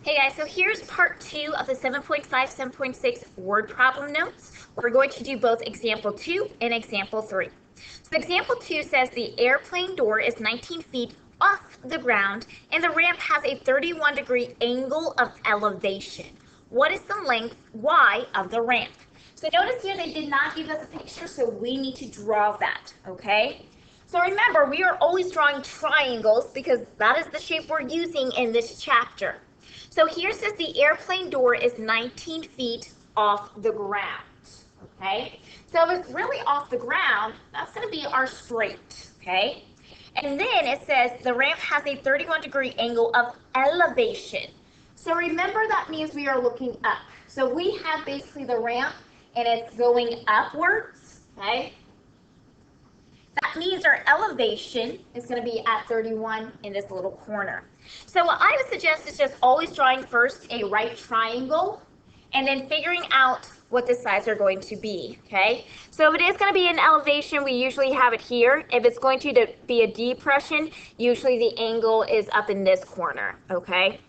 Hey guys, so here's part 2 of the 7.5, 7.6 word problem notes. We're going to do both example 2 and example 3. So example 2 says the airplane door is 19 feet off the ground and the ramp has a 31-degree angle of elevation. What is the length y of the ramp? So notice here they did not give us a picture, so we need to draw that, okay? So remember, we are always drawing triangles because that is the shape we're using in this chapter. So here says the airplane door is 19 feet off the ground, okay? So if it's really off the ground, that's going to be our straight, okay? And then it says the ramp has a 31-degree angle of elevation. So remember that means we are looking up. So we have basically the ramp and it's going upwards, okay? That means our elevation is going to be at 31 in this little corner. So what I would suggest is just always drawing first a right triangle and then figuring out what the sides are going to be, okay? So if it is going to be an elevation, we usually have it here. If it's going to be a depression, usually the angle is up in this corner, okay?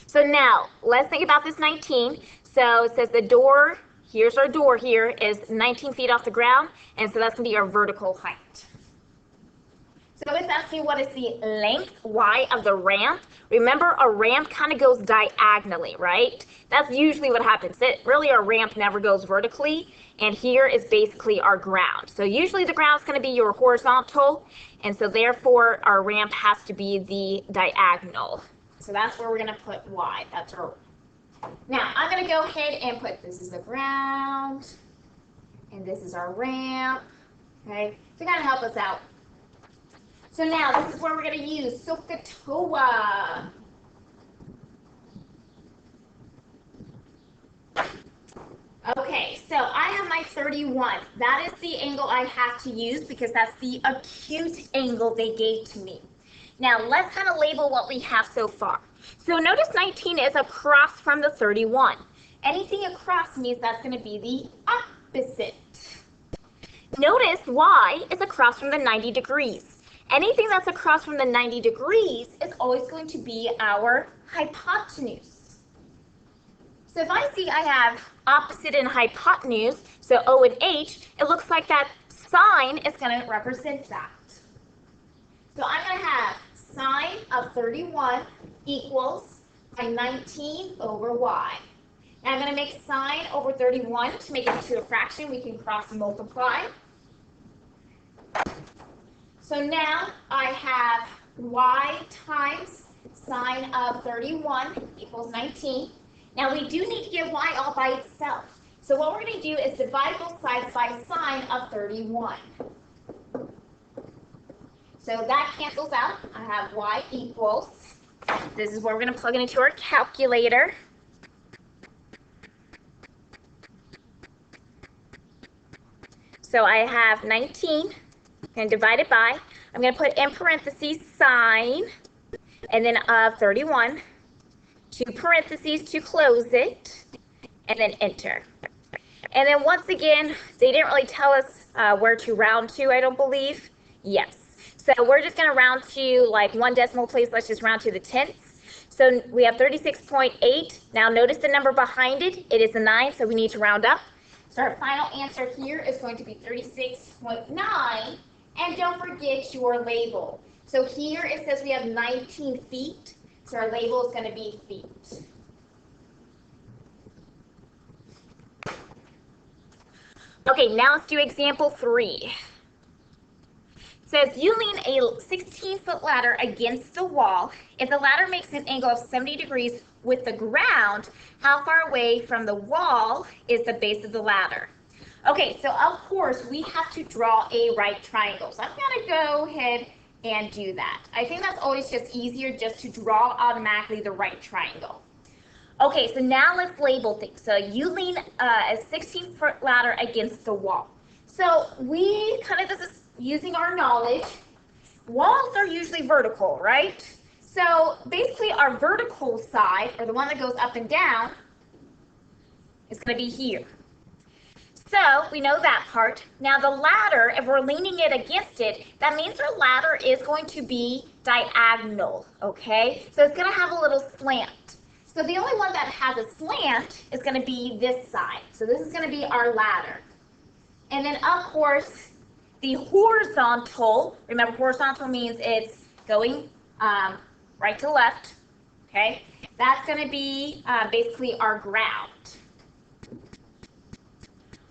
So now, let's think about this 19. So it says the door, here's our door here, is 19 feet off the ground, and so that's going to be our vertical height. So it's asking what is the length, y, of the ramp. Remember, a ramp kind of goes diagonally, right? That's usually what happens. Really, our ramp never goes vertically, and here is basically our ground. So usually the ground is going to be your horizontal, and so therefore our ramp has to be the diagonal. So that's where we're going to put y. That's our. Now, I'm going to go ahead and put this is the ground, and this is our ramp, okay, to kind of help us out. So now, this is where we're going to use SOHCAHTOA. Okay, so I have my 31. That is the angle I have to use because that's the acute angle they gave to me. Now, let's kind of label what we have so far. So notice 19 is across from the 31. Anything across means that's going to be the opposite. Notice y is across from the 90 degrees. Anything that's across from the 90 degrees is always going to be our hypotenuse. So if I see I have opposite and hypotenuse, so O and H, it looks like that sine is going to represent that. So I'm going to have sine of 31 equals my 19 over y. Now I'm going to make sine over 31 to make it into a fraction. We can cross multiply. So now I have y times sine of 31 equals 19. Now we do need to get y all by itself. So what we're going to do is divide both sides by sine of 31. So that cancels out. I have y equals, this is where we're going to plug it into our calculator. So I have 19, and divide it by, I'm going to put in parentheses sine, and then of 31, two parentheses to close it, and then enter. And then once again, they didn't really tell us where to round to, I don't believe. Yes. So we're just going to round to like one decimal place. Let's just round to the tenths. So we have 36.8. Now notice the number behind it. It is a 9, so we need to round up. So our final answer here is going to be 36.9. And don't forget your label. So here it says we have 19 feet. So our label is going to be feet. Okay, now let's do example 3. Says you lean a 16-foot ladder against the wall. If the ladder makes an angle of 70 degrees with the ground, how far away from the wall is the base of the ladder? Okay, so of course we have to draw a right triangle. So I'm going to go ahead and do that. I think that's always just easier just to draw automatically the right triangle. Okay, so now let's label things. So you lean a 16-foot ladder against the wall. So we kind of, this is using our knowledge, walls are usually vertical, right? So basically our vertical side, or the one that goes up and down, is going to be here. So we know that part. Now the ladder, if we're leaning it against it, that means our ladder is going to be diagonal, okay? So it's going to have a little slant. So the only one that has a slant is going to be this side. So this is going to be our ladder. And then, of course, the horizontal, remember horizontal means it's going right to left, okay? That's going to be basically our ground.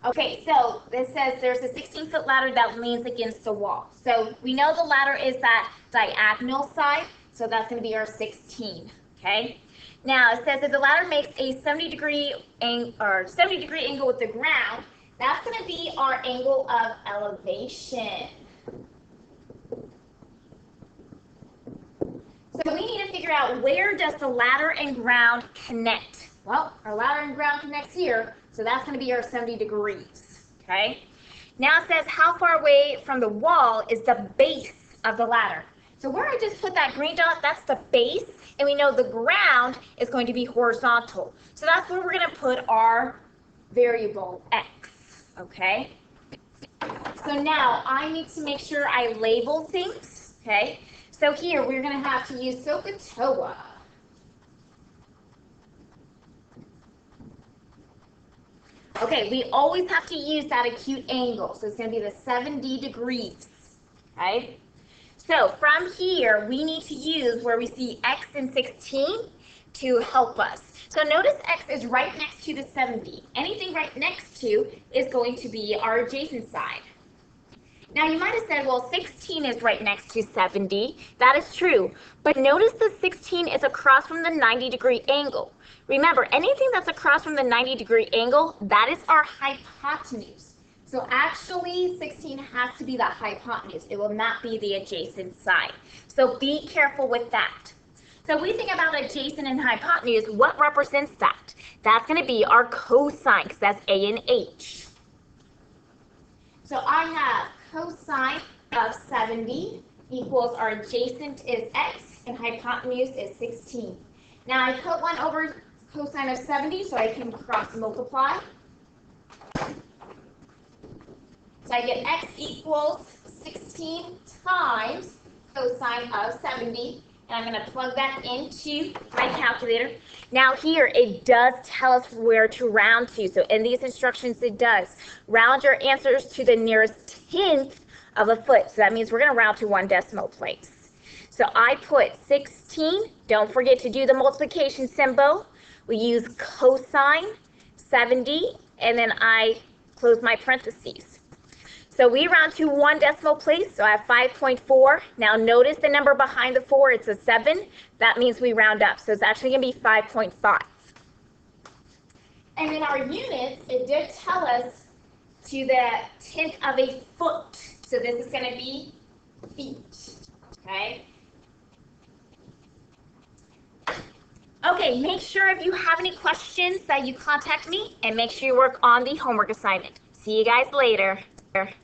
Okay, so this says there's a 16-foot ladder that leans against the wall. So we know the ladder is that diagonal side, so that's going to be our 16, okay? Now it says if the ladder makes a 70-degree angle with the ground, that's going to be our angle of elevation. So we need to figure out, where does the ladder and ground connect? Well, our ladder and ground connects here, so that's going to be our 70 degrees, okay? Now it says how far away from the wall is the base of the ladder. So where I just put that green dot, that's the base, and we know the ground is going to be horizontal. So that's where we're going to put our variable x, okay? So now I need to make sure I label things, okay? So here we're going to have to use SOHCAHTOA. Okay, we always have to use that acute angle. So it's going to be the 70 degrees, okay? So from here, we need to use where we see x and 16 to help us. So notice x is right next to the 70. Anything right next to is going to be our adjacent side. Now you might have said, well, 16 is right next to 70. That is true. But notice the 16 is across from the 90-degree angle. Remember, anything that's across from the 90-degree angle, that is our hypotenuse. So actually, 16 has to be the hypotenuse. It will not be the adjacent side. So be careful with that. So we think about adjacent and hypotenuse. What represents that? That's going to be our cosine, because that's A and H. So I have cosine of 70 equals our adjacent is x and hypotenuse is 16. Now I put 1 over cosine of 70 so I can cross multiply. So I get x equals 16 times cosine of 70. And I'm going to plug that into my calculator. Now here, it does tell us where to round to. So in these instructions, it does. Round your answers to the nearest tenth of a foot. So that means we're going to round to 1 decimal place. So I put 16. Don't forget to do the multiplication symbol. We use cosine 70, and then I close my parentheses. So we round to 1 decimal place, so I have 5.4. Now notice the number behind the 4, it's a 7. That means we round up, so it's actually going to be 5.5. And in our units, it did tell us to the tenth of a foot. So this is going to be feet, okay? Okay, make sure if you have any questions that you contact me, and make sure you work on the homework assignment. See you guys later.